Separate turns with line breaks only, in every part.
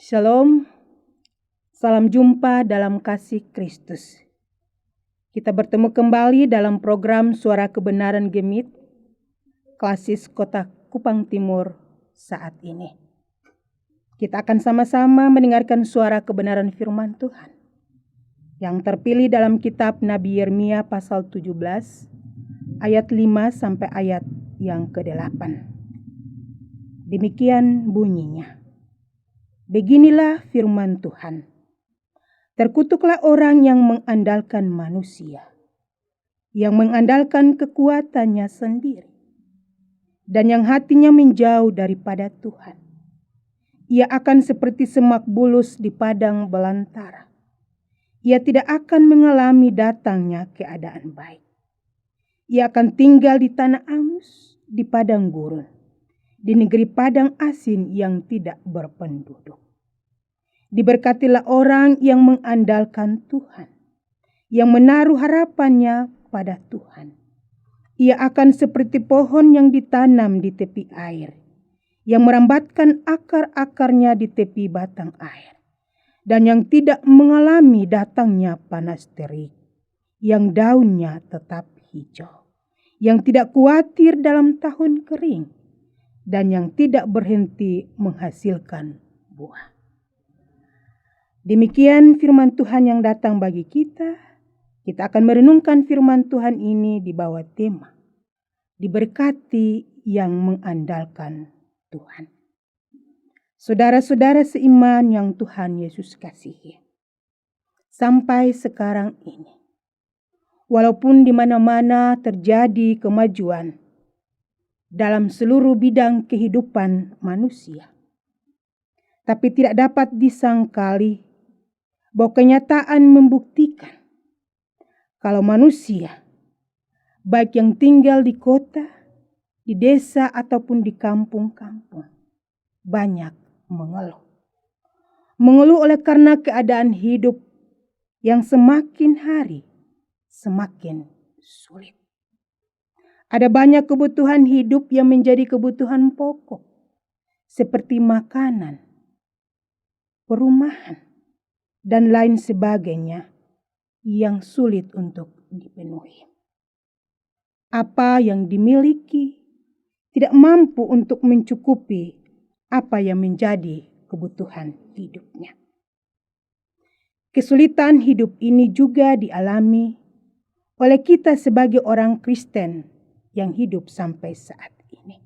Shalom, salam jumpa dalam kasih Kristus. Kita bertemu kembali dalam program Suara Kebenaran Gemit, Klasis Kota Kupang Timur saat ini. Kita akan sama-sama mendengarkan suara kebenaran firman Tuhan yang terpilih dalam kitab Nabi Yeremia pasal 17 ayat 5 sampai ayat yang ke-8. Demikian bunyinya. Beginilah firman Tuhan. Terkutuklah orang yang mengandalkan manusia, yang mengandalkan kekuatannya sendiri, dan yang hatinya menjauh daripada Tuhan. Ia akan seperti semak bulus di padang belantara. Ia tidak akan mengalami datangnya keadaan baik. Ia akan tinggal di tanah angus, di padang gurun, di negeri padang asin yang tidak berpenduduk. Diberkatilah orang yang mengandalkan Tuhan, yang menaruh harapannya pada Tuhan. Ia akan seperti pohon yang ditanam di tepi air, yang merambatkan akar-akarnya di tepi batang air, dan yang tidak mengalami datangnya panas terik, yang daunnya tetap hijau, yang tidak khawatir dalam tahun kering, dan yang tidak berhenti menghasilkan buah. Demikian firman Tuhan yang datang bagi kita. Kita akan merenungkan firman Tuhan ini di bawah tema diberkati yang mengandalkan Tuhan. Saudara-saudara seiman yang Tuhan Yesus kasihi. Sampai sekarang ini, walaupun di mana-mana terjadi kemajuan dalam seluruh bidang kehidupan manusia, tapi tidak dapat disangkali bahwa kenyataan membuktikan kalau manusia, baik yang tinggal di kota, di desa ataupun di kampung-kampung, banyak mengeluh. Mengeluh oleh karena keadaan hidup yang semakin hari semakin sulit. Ada banyak kebutuhan hidup yang menjadi kebutuhan pokok, seperti makanan, perumahan, dan lain sebagainya yang sulit untuk dipenuhi. Apa yang dimiliki tidak mampu untuk mencukupi apa yang menjadi kebutuhan hidupnya. Kesulitan hidup ini juga dialami oleh kita sebagai orang Kristen yang hidup sampai saat ini.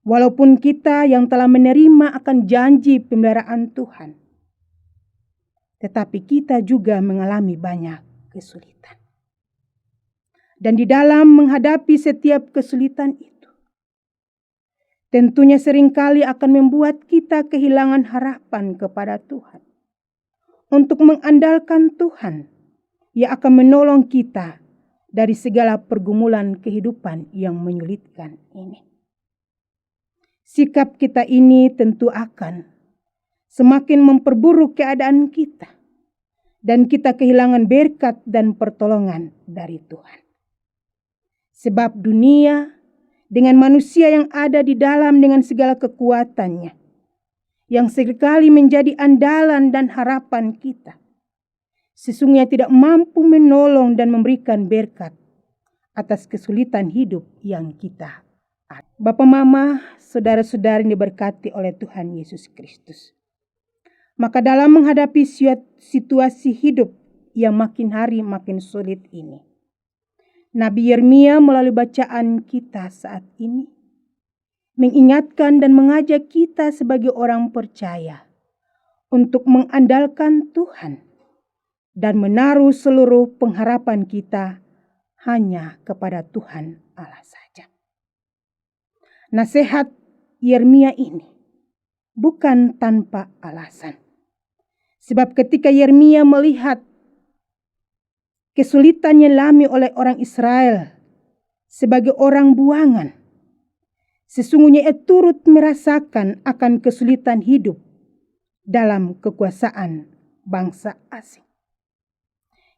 Walaupun kita yang telah menerima akan janji pemeliharaan Tuhan, tetapi kita juga mengalami banyak kesulitan. Dan di dalam menghadapi setiap kesulitan itu, tentunya seringkali akan membuat kita kehilangan harapan kepada Tuhan. Untuk mengandalkan Tuhan, Ia akan menolong kita dari segala pergumulan kehidupan yang menyulitkan ini. Sikap kita ini tentu akan semakin memperburuk keadaan kita, dan kita kehilangan berkat dan pertolongan dari Tuhan. Sebab dunia dengan manusia yang ada di dalam dengan segala kekuatannya, yang seringkali menjadi andalan dan harapan kita, sesungguhnya tidak mampu menolong dan memberikan berkat atas kesulitan hidup yang kita ada. Bapak, Mama, saudara-saudari yang diberkati oleh Tuhan Yesus Kristus. Maka dalam menghadapi situasi hidup yang makin hari makin sulit ini, Nabi Yeremia melalui bacaan kita saat ini mengingatkan dan mengajak kita sebagai orang percaya untuk mengandalkan Tuhan dan menaruh seluruh pengharapan kita hanya kepada Tuhan Allah saja. Nasihat Yeremia ini bukan tanpa alasan. Sebab ketika Yeremia melihat kesulitan yang dialami oleh orang Israel sebagai orang buangan, sesungguhnya ia turut merasakan akan kesulitan hidup dalam kekuasaan bangsa asing.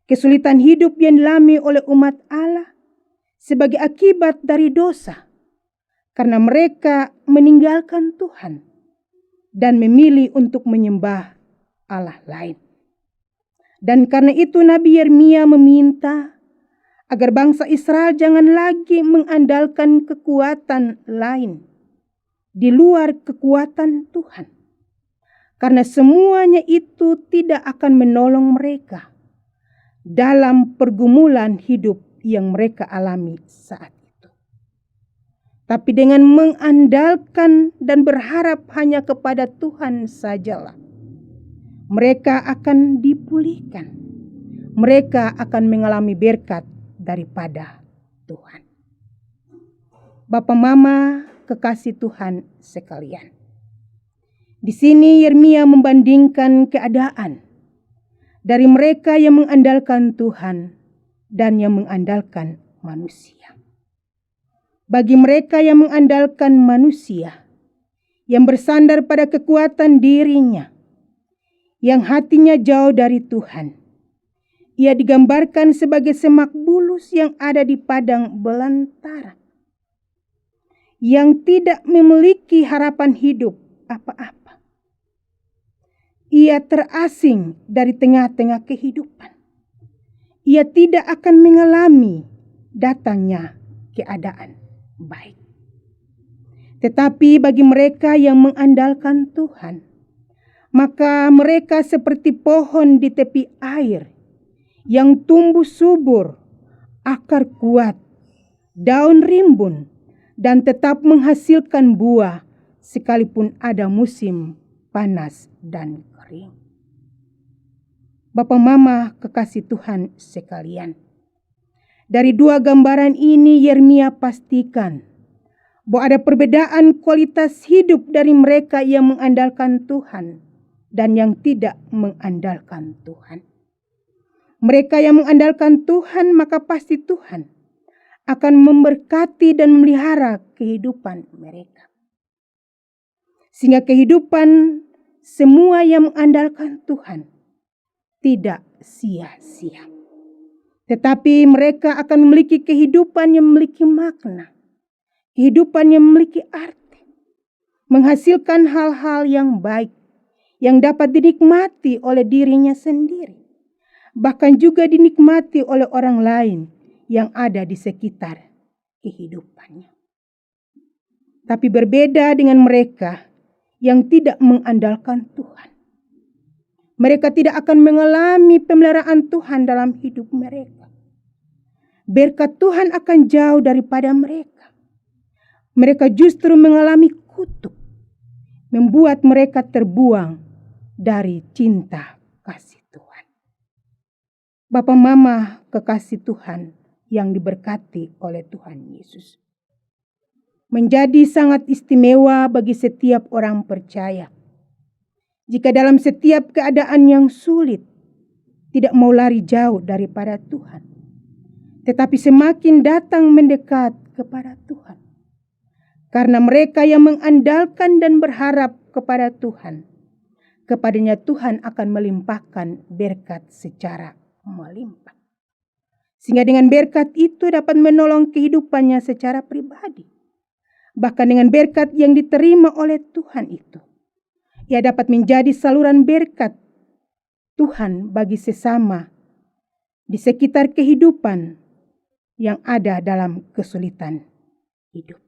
Kesulitan hidup yang dialami oleh umat Allah sebagai akibat dari dosa, karena mereka meninggalkan Tuhan dan memilih untuk menyembah Allah lain. Dan karena itu Nabi Yeremia meminta agar bangsa Israel jangan lagi mengandalkan kekuatan lain di luar kekuatan Tuhan. Karena semuanya itu tidak akan menolong mereka dalam pergumulan hidup yang mereka alami saat itu. Tapi dengan mengandalkan dan berharap hanya kepada Tuhan sajalah, mereka akan dipulihkan. Mereka akan mengalami berkat daripada Tuhan. Bapak Mama kekasih Tuhan sekalian. Di sini Yeremia membandingkan keadaan dari mereka yang mengandalkan Tuhan dan yang mengandalkan manusia. Bagi mereka yang mengandalkan manusia, yang bersandar pada kekuatan dirinya, yang hatinya jauh dari Tuhan, ia digambarkan sebagai semak bulus yang ada di padang belantara, yang tidak memiliki harapan hidup apa-apa. Ia terasing dari tengah-tengah kehidupan. Ia tidak akan mengalami datangnya keadaan baik. Tetapi bagi mereka yang mengandalkan Tuhan, maka mereka seperti pohon di tepi air yang tumbuh subur, akar kuat, daun rimbun, dan tetap menghasilkan buah sekalipun ada musim panas dan kering. Bapak Mama kekasih Tuhan sekalian, dari dua gambaran ini Yeremia pastikan bahwa ada perbedaan kualitas hidup dari mereka yang mengandalkan Tuhan dan yang tidak mengandalkan Tuhan. Mereka yang mengandalkan Tuhan, maka pasti Tuhan akan memberkati dan memelihara kehidupan mereka. Sehingga kehidupan semua yang mengandalkan Tuhan tidak sia-sia. Tetapi mereka akan memiliki kehidupan yang memiliki makna. Kehidupan yang memiliki arti. Menghasilkan hal-hal yang baik yang dapat dinikmati oleh dirinya sendiri. Bahkan juga dinikmati oleh orang lain yang ada di sekitar kehidupannya. Tapi berbeda dengan mereka yang tidak mengandalkan Tuhan. Mereka tidak akan mengalami pemeliharaan Tuhan dalam hidup mereka. Berkat Tuhan akan jauh daripada mereka. Mereka justru mengalami kutuk, membuat mereka terbuang dari cinta kasih Tuhan. Bapak Mama kekasih Tuhan yang diberkati oleh Tuhan Yesus. Menjadi sangat istimewa bagi setiap orang percaya jika dalam setiap keadaan yang sulit tidak mau lari jauh daripada Tuhan, tetapi semakin datang mendekat kepada Tuhan. Karena mereka yang mengandalkan dan berharap kepada Tuhan, kepadanya Tuhan akan melimpahkan berkat secara melimpah. Sehingga dengan berkat itu dapat menolong kehidupannya secara pribadi. Bahkan dengan berkat yang diterima oleh Tuhan itu, ia dapat menjadi saluran berkat Tuhan bagi sesama di sekitar kehidupan yang ada dalam kesulitan hidup.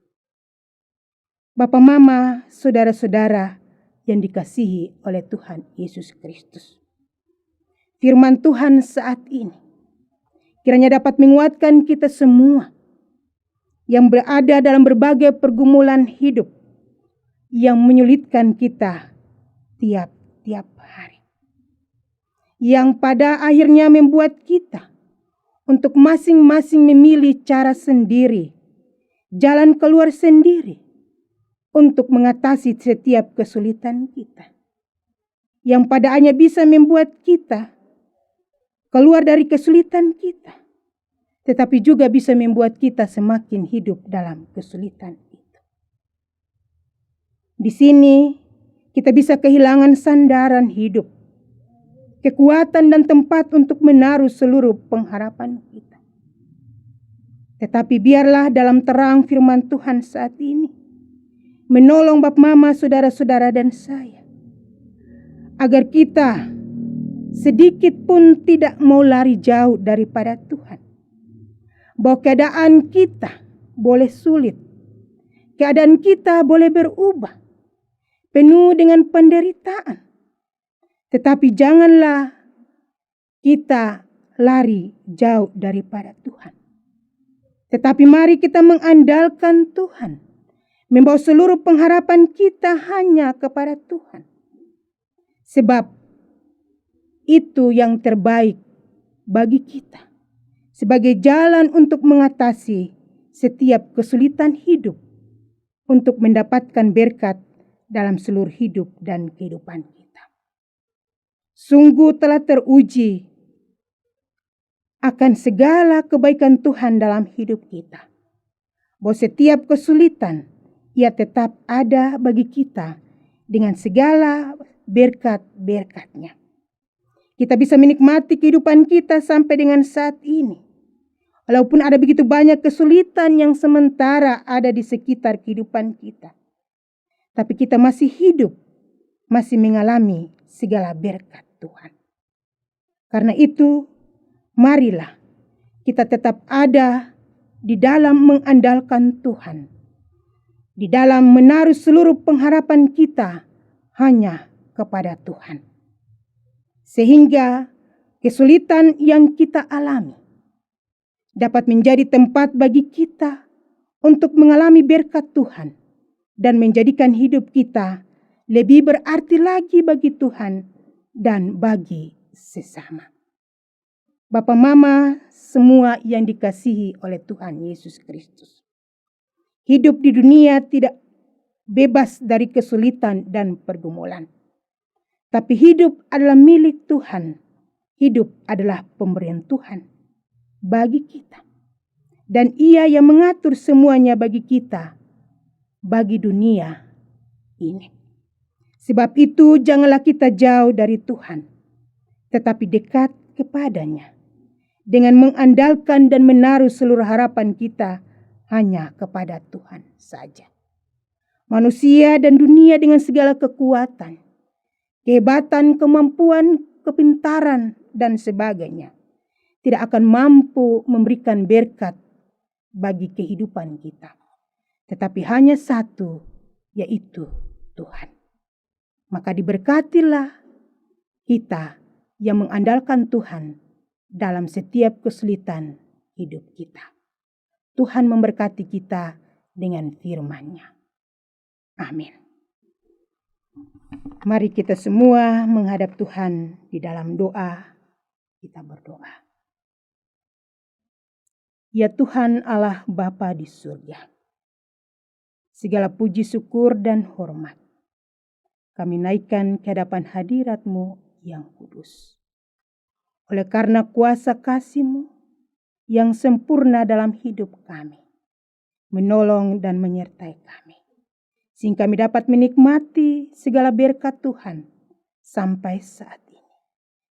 Bapak Mama, saudara-saudara yang dikasihi oleh Tuhan Yesus Kristus. Firman Tuhan saat ini kiranya dapat menguatkan kita semua yang berada dalam berbagai pergumulan hidup yang menyulitkan kita tiap-tiap hari. Yang pada akhirnya membuat kita untuk masing-masing memilih cara sendiri, jalan keluar sendiri untuk mengatasi setiap kesulitan kita. Yang pada akhirnya bisa membuat kita keluar dari kesulitan kita, tetapi juga bisa membuat kita semakin hidup dalam kesulitan itu. Di sini kita bisa kehilangan sandaran hidup, kekuatan dan tempat untuk menaruh seluruh pengharapan kita. Tetapi biarlah dalam terang firman Tuhan saat ini, menolong Bapak Mama, saudara-saudara dan saya. Agar kita sedikit pun tidak mau lari jauh daripada Tuhan. Bahwa keadaan kita boleh sulit. Keadaan kita boleh berubah. Penuh dengan penderitaan. Tetapi janganlah kita lari jauh daripada Tuhan. Tetapi mari kita mengandalkan Tuhan. Membawa seluruh pengharapan kita hanya kepada Tuhan. Sebab itu yang terbaik bagi kita. Sebagai jalan untuk mengatasi setiap kesulitan hidup. Untuk mendapatkan berkat dalam seluruh hidup dan kehidupan kita. Sungguh telah teruji akan segala kebaikan Tuhan dalam hidup kita. Bahwa setiap kesulitan ia tetap ada bagi kita dengan segala berkat-berkatnya. Kita bisa menikmati kehidupan kita sampai dengan saat ini. Walaupun ada begitu banyak kesulitan yang sementara ada di sekitar kehidupan kita. Tapi kita masih hidup, masih mengalami segala berkat Tuhan. Karena itu, marilah kita tetap ada di dalam mengandalkan Tuhan. Di dalam menaruh seluruh pengharapan kita hanya kepada Tuhan. Sehingga kesulitan yang kita alami dapat menjadi tempat bagi kita untuk mengalami berkat Tuhan. Dan menjadikan hidup kita lebih berarti lagi bagi Tuhan dan bagi sesama. Bapak Mama semua yang dikasihi oleh Tuhan Yesus Kristus. Hidup di dunia tidak bebas dari kesulitan dan pergumulan. Tapi hidup adalah milik Tuhan. Hidup adalah pemberian Tuhan bagi kita. Dan Ia yang mengatur semuanya bagi kita, bagi dunia ini. Sebab itu janganlah kita jauh dari Tuhan, tetapi dekat kepadanya. Dengan mengandalkan dan menaruh seluruh harapan kita hanya kepada Tuhan saja. Manusia dan dunia dengan segala kekuatan, kehebatan, kemampuan, kepintaran, dan sebagainya tidak akan mampu memberikan berkat bagi kehidupan kita. Tetapi hanya satu, yaitu Tuhan. Maka diberkatilah kita yang mengandalkan Tuhan dalam setiap kesulitan hidup kita. Tuhan memberkati kita dengan firman-Nya. Amin. Mari kita semua menghadap Tuhan di dalam doa. Kita berdoa. Ya Tuhan Allah Bapa di surga. Segala puji syukur dan hormat kami naikkan ke hadapan hadirat-Mu yang kudus. Oleh karena kuasa kasih-Mu yang sempurna dalam hidup kami, menolong dan menyertai kami. Sehingga kami dapat menikmati segala berkat Tuhan sampai saat ini.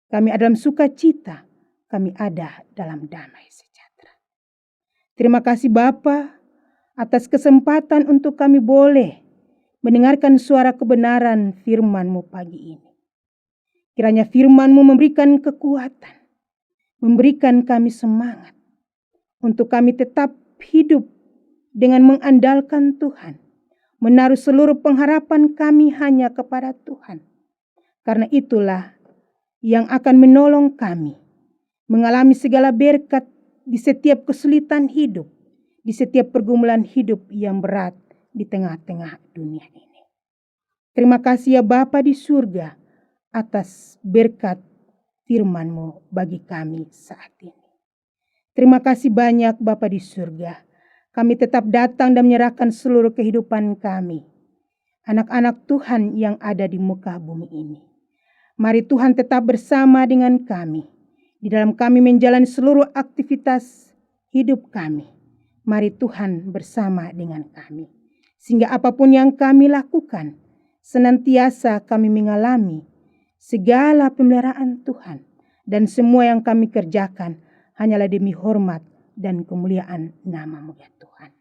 Kami ada dalam sukacita, kami ada dalam damai sejahtera. Terima kasih Bapa atas kesempatan untuk kami boleh mendengarkan suara kebenaran firman-Mu pagi ini. Kiranya firman-Mu memberikan kekuatan, memberikan kami semangat untuk kami tetap hidup dengan mengandalkan Tuhan, menaruh seluruh pengharapan kami hanya kepada Tuhan. Karena itulah yang akan menolong kami mengalami segala berkat di setiap kesulitan hidup, di setiap pergumulan hidup yang berat di tengah-tengah dunia ini. Terima kasih ya Bapa di surga atas berkat firman-Mu bagi kami saat ini. Terima kasih banyak Bapa di surga. Kami tetap datang dan menyerahkan seluruh kehidupan kami. Anak-anak Tuhan yang ada di muka bumi ini. Mari Tuhan tetap bersama dengan kami. Di dalam kami menjalani seluruh aktivitas hidup kami. Mari Tuhan bersama dengan kami. Sehingga apapun yang kami lakukan, senantiasa kami mengalami segala pemeliharaan Tuhan. Dan semua yang kami kerjakan hanyalah demi hormat dan kemuliaan nama-Mu ya Tuhan.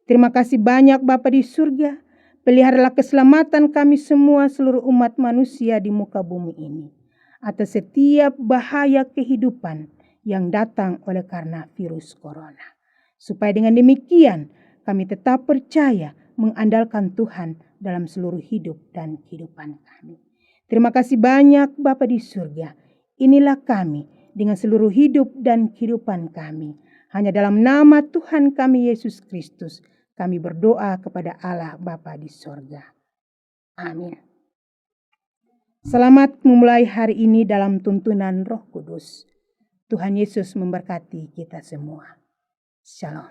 Terima kasih banyak Bapa di surga. Peliharalah keselamatan kami semua seluruh umat manusia di muka bumi ini atas setiap bahaya kehidupan yang datang oleh karena virus corona. Supaya dengan demikian kami tetap percaya mengandalkan Tuhan dalam seluruh hidup dan kehidupan kami. Terima kasih banyak Bapa di surga. Inilah kami dengan seluruh hidup dan kehidupan kami. Hanya dalam nama Tuhan kami Yesus Kristus kami berdoa kepada Allah Bapa di surga. Amin. Selamat memulai hari ini dalam tuntunan Roh Kudus. Tuhan Yesus memberkati kita semua. Shalom.